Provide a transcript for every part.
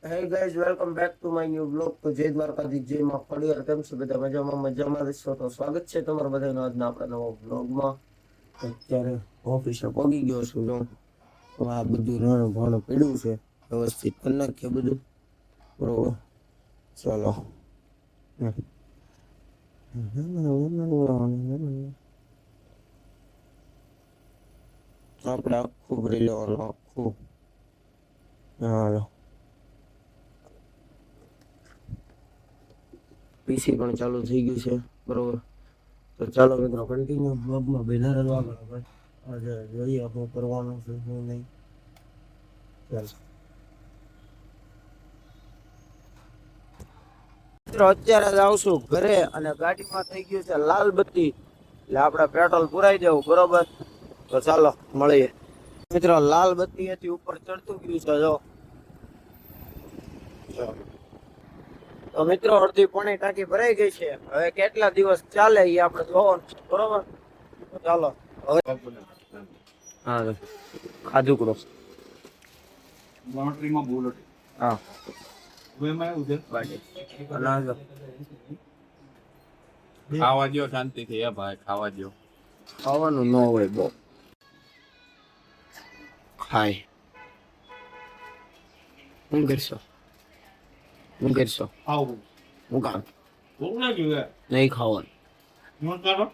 Hey guys, welcome back to my new vlog. તો જય દ્વારકાધીશ, જય માં ફળિયાર. કેમ છો બધા? મજામાં રહેશો તો સ્વાગત છે તમારા બધાનું આજના આપણા નવા vlogમાં. અત્યારે ઓફિસે પહોંચી ગયો છું. જો આ બધું રણ ભણ પડ્યું છે, વ્યવસ્થિત કરી નાખીએ બધું. બરોબર, ચાલો. આપણે આખું ભરી લેવાનું, આખું. હાલો, પીસી પણ ચાલુ થઈ ગયું છે. બરોબર, તો ચાલો મિત્રો કન્ટિન્યુ બ્લોગમાં બેના રહેવા. બરાબર, આજે જોઈએ આપણે કરવાનું છે શું નહીં. ચાલો મિત્રો, અત્યારે જ આવશું ઘરે અને ગાડીમાં થઈ ગયું છે લાલ બત્તી, એટલે આપણે પેટ્રોલ પુરાઈ દેવું. બરોબર, તો ચાલો મળીએ. મિત્રો લાલ બત્તી હતી ઉપર ચડતું ગયું છે. જો તો મિત્રો અડધી પોણી ટાંકી ભરાઈ ગઈ છે. હવે કેટલા દિવસ ચાલે એ આપણે જોવાનું છે. બરોબર, ચાલો હવે. હા, ખાધું કરો. લોટરીમાં બોલો. હા, એમાં એવું છે ખાવા દો શાંતિથી. હે ભાઈ, ખાવા દો. ખાવાનું ન હોય બહુ ખાય. શું કરશો? શું કરશો? ખાવું હું કામ ભૂખ ના જોઈએ. નહીં ખાવાનું? નોટ કરો.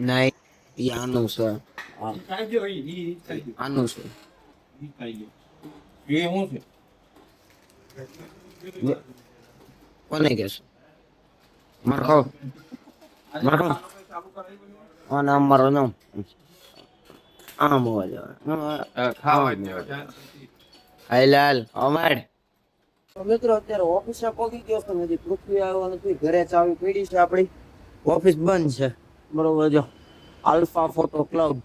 નહીં, એ આનું છે. ખાઈ ગયો ઈ ખાઈ ગયો. આનું છે. ઈ ખાઈ ગયો. એ શું છે? કોને કહેશો? મારે ખાવ, મારે ખાવ. આ નામ મારું નામ આમ હોવા જવા. ખાવા જ નહીં. હાલ હાલ અમાડ. મિત્રો અત્યારે ઓફિસે પહોંચી ગયો છે. હજી પૃથ્વી આવ્યો નથી. ઘરે ચાવી પડી છે આપણી. ઓફિસ બંધ છે. બરોબર, જો આલ્ફા ફોટો ક્લબ,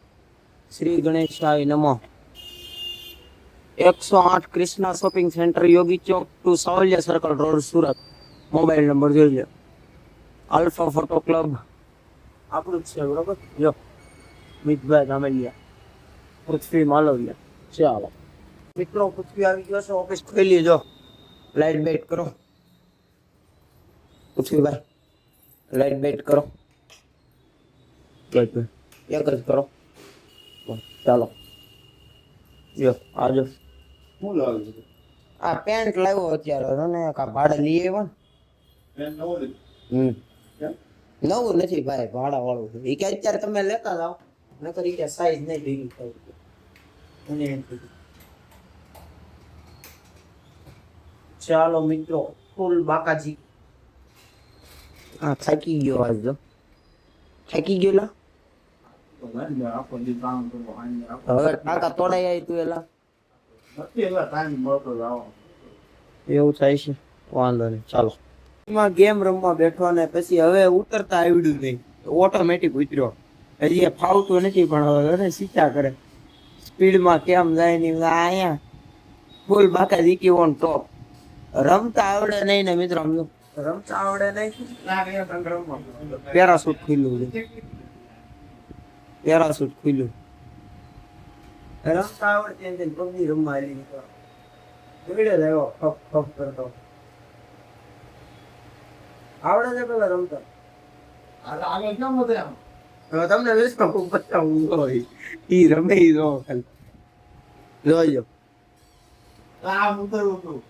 શ્રી ગણેશાય નમઃ, 108 Krishna shopping centre, Yogi Chowk to Savaliya circle road, Surat. Mobile number જોઈ લો. આલ્ફા ફોટો ક્લબ આપણું જ છે. બરોબર, જો મિતભાઈ ધામેલિયા, પૃથ્વી માલવિયા. ચાલો મિત્રો, પૃથ્વી આવી ગયો છે. ઓફિસ ખોલી જો. લાઈટ બેટ કરો પૃથ્વીભાઈ, લાઈટ બેટ કરો. એક જ કરો. ચાલો જો આજો. શું લાવે છે? આ પેન્ટ લાવ્યો અત્યારે અને કા ભાડે લઈ આવ્યો ને. પેન નવો લીધો. કેમ? નવું નથી ભાઈ, ભાડા વાળું છે. એ કે અત્યારે તમે લેતા જાઓ, નકર ઈ કે સાઈઝ નહીં ભેગી થાય. અને એમ કીધું. ચાલો મિત્રો, ફૂલ બાકાજી. હા, થાકી ગયો આજ તો. થાકી ગયો લા. આખો દી કામ કરવો. હવે ટાકા તોડાઈ આવી તું એલા. નથી એવા ટાઈમ મળતો જાવ. એવું થાય છે, વાંધો નહીં. ચાલો એમાં ગેમ રમવા બેઠો ને પછી હવે ઉતરતા આવડ્યું નહીં, ઓટોમેટિક ઉતર્યો. હજી એ ફાવતું નથી પણ હવે શીખ્યા કરે. સ્પીડમાં કેમ જાય ની અહીંયા ફૂલ બાકાજી કી ઓન ટોપ. રમતા આવડે નહીં ને મિત્રો, રમતા આવડે નહીં. પેરાશૂટ ખુલ્લું છે, પેરાશૂટ ખુલ્લું. રમતા આવડે તેને પગની રમવા આવી જોડે રહ્યો ફપ ફપ કરતો. આવડે છે પેલા રમતા. આગળ કેમ હતો એમ? હવે તમને વિશ્વ બતાવું હોય ઈ રમે ઈ જો ખાલી જોજો. આ ઉતરવું તું.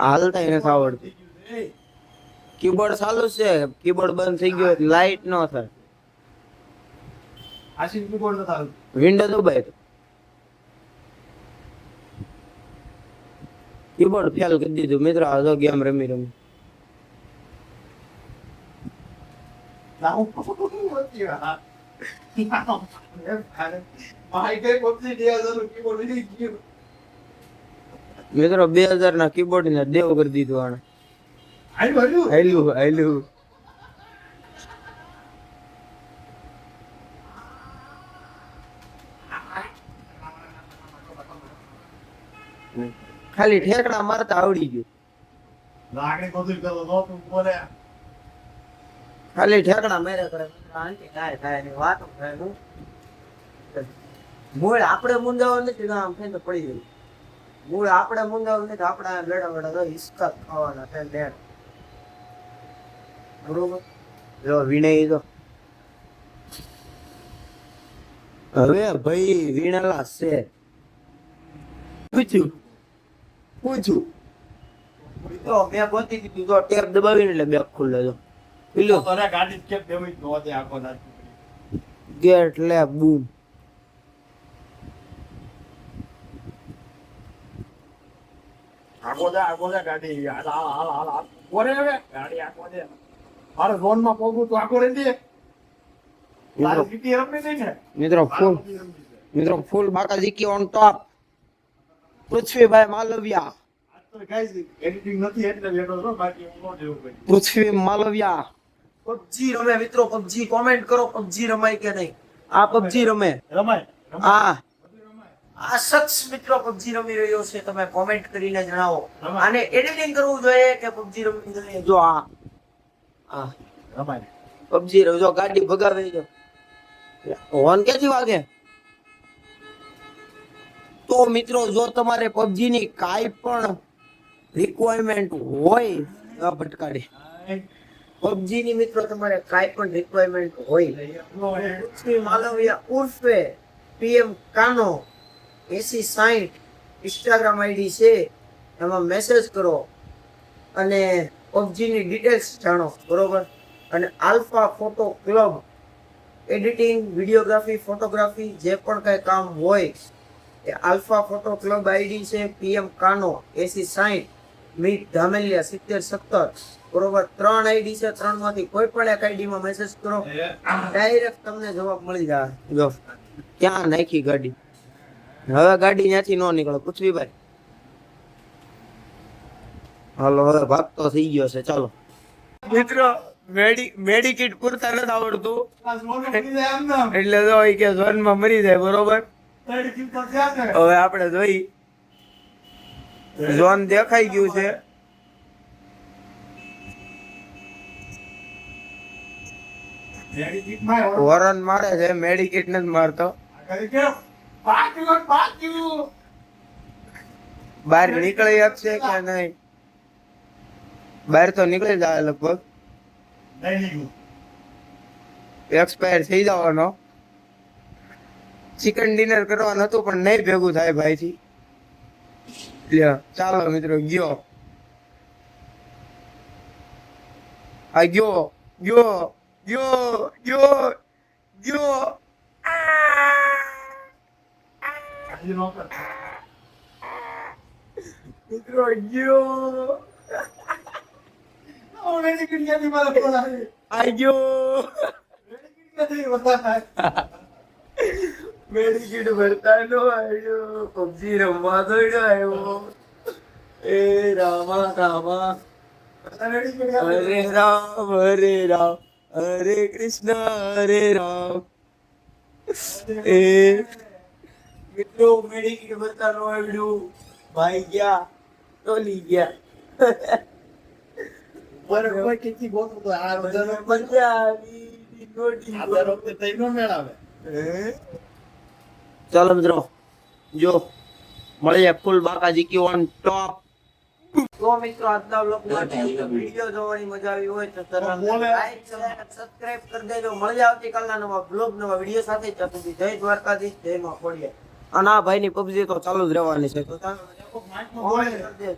હાલતા નથી આવડતું. કીબોર્ડ ચાલુ છે, કીબોર્ડ બંધ થઈ ગયો, લાઈટ ન થાય. આશીષ કીબોર્ડ ન થાય. વિન્ડો દબાય તો કીબોર્ડ ફેલ કરી દીધું. મિત્રો આ જો ગેમ રમી રમી. મિત્રો 2000 ના કીબોર્ડ ને દેવ કરી દીધું આને. હાલ્યું હાલ્યું. ખાલી ઠેકડા મારતા આવડી ગયું. ખાલી ઠેકડા મેરે કરે. આંટી કાય થાય ની વાતો થાય. હું મૂળ આપણે મુંજાવું નથી તો આમ થઈને પડી ગયું. મૂળ આપણે મુંજાવું નથી, આપણે આ બેડા બેડા તો હિસકા ખાવાના છે ડેડ. બરોબર. જો વિનય તો હવે ભાઈ વીણેલા છે. પૂછ્યું તો મેં ગોતી દીધું તો ટેપ દબાવીને એટલે બેગ ખુલ્લે તો પેલું તને ગાડી કેમ દેવી નો દે આખો દાડ. ગેટ લે બૂમ. આખો દે ગાડી હાલ હાલ હાલ હાલ હાલ. કોરે હવે ગાડી આખો દે. મારે ઝોન માં પોગું તો આખો રે દે. તારી સીટી રમવી નહીં ને. મિત્રો ફૂલ બાકાજી ઓન ટોપ. પૃથ્વીભાઈ માલવિયા. આજ તો ગાઈસ એડિટિંગ નથી એટલે બેઠો છો, બાકી હું નો દેવું કઈ. પૃથ્વી માલવિયા પબજી રમે મિત્રો. પબજી કોમેન્ટ કરો, પબજી રમાય કે નહીં? આ પબજી રમે. રમાય આ શખ્સ મિત્રો પબજી રમી રહ્યો છે, તમે કોમેન્ટ કરીને જણાવો. આને એડિટિંગ કરવું જોઈએ કે પબજી રમવી જોઈએ? જો આ રમાય પબજી જો ગાડી ભગાવે જો હોર્ન ક્યાંથી વાગે? તો મિત્રો જો તમારે પબજી ની કાઈ પણ રિક્વાયરમેન્ટ હોય આ ભટકાડી. પબજી ની મિત્રો તમારે કાઈ પણ રિક્વાયરમેન્ટ હોય, પૃથ્વી માલવિયા ઉર્ફે PM કાનો 8060 ઇન્સ્ટાગ્રામ આઈડી છે, એમાં મેસેજ કરો અને પબજી ની ડિટેલ્સ જાણો. બરોબર. અને alpha Photo club editing, videography, photography જે પણ કઈ કામ હોય એ આલ્ફા ફોટો ક્લબ આઈડી છે. PM કાનો 8060 મીત ધામેલિયા 7070. બરોબર. 3 આઈડી છે, 3 માંથી કોઈ પણ એક આઈડી માં મેસેજ કરો, ડાયરેક્ટ તમને જવાબ મળી જાય. જો ક્યાં નાખી ગાડી. હવે ગાડી ત્યાંથી નો નીકળે પૃથ્વીભાઈ. હાલો હવે ભાગતો થઈ ગયો છે. ચાલો મિત્રો મેડિકિટ પૂરતા નથી આવડતું એટલે જો ઈ કે ઝોન માં મરી જાય. બરોબર. હવે આપણે જોઈ ઝોન દેખાઈ ગયું છે. હોરન મારે છે, મેડિકિટ નથી મારતો. બહાર નીકળી શકશે કે નહીં? બહાર તો નીકળી જાય લગભગ. એક્સપાયર થઈ જવાનો. ચિકન ડિનર કરવાનું હતું પણ નહીં ભેગું થાય ભાઈ થી. ચાલો મિત્રો ગયો. આ ગયો ગયો ગયો ગયો ગયો. મિત્રો ગયો. મેડિકિટ ભરતા નો આવ્યો, પબજી રમવા દોડ્યો આવ્યો. એ રામા રામા હરે રામ હરે રામ હરે કૃષ્ણ હરે રામ. એ મિત્રો મેડિકિટ ભરતા નો આવ્યું, ભાઈ ગયા ટોલી ગયા. બરાબર કેટલી ગોતું તો આ બધાનો પંજાબી ગોટી. આ દર વખતે તઈનો મેળ આવે. ચાલો મિત્રો જો મળીએ ફૂલ બાકાજી કી ઓન ટોપ. તો મિત્રો આજના વ્લોગમાં વિડિયો જોવાની મજા આવી હોય તો તરત લાઈક સબસ્ક્રાઇબ કરી દેજો. મળીએ આવતીકાલના નવા વ્લોગ નવા વિડિયો સાથે. ત્યાં સુધી જય દ્વારકાધીશ, જય માં ખોડિયાર. અને આ ભાઈની પબજી તો ચાલુ જ રહેવાની છે તો ચાલો કરી દેજો.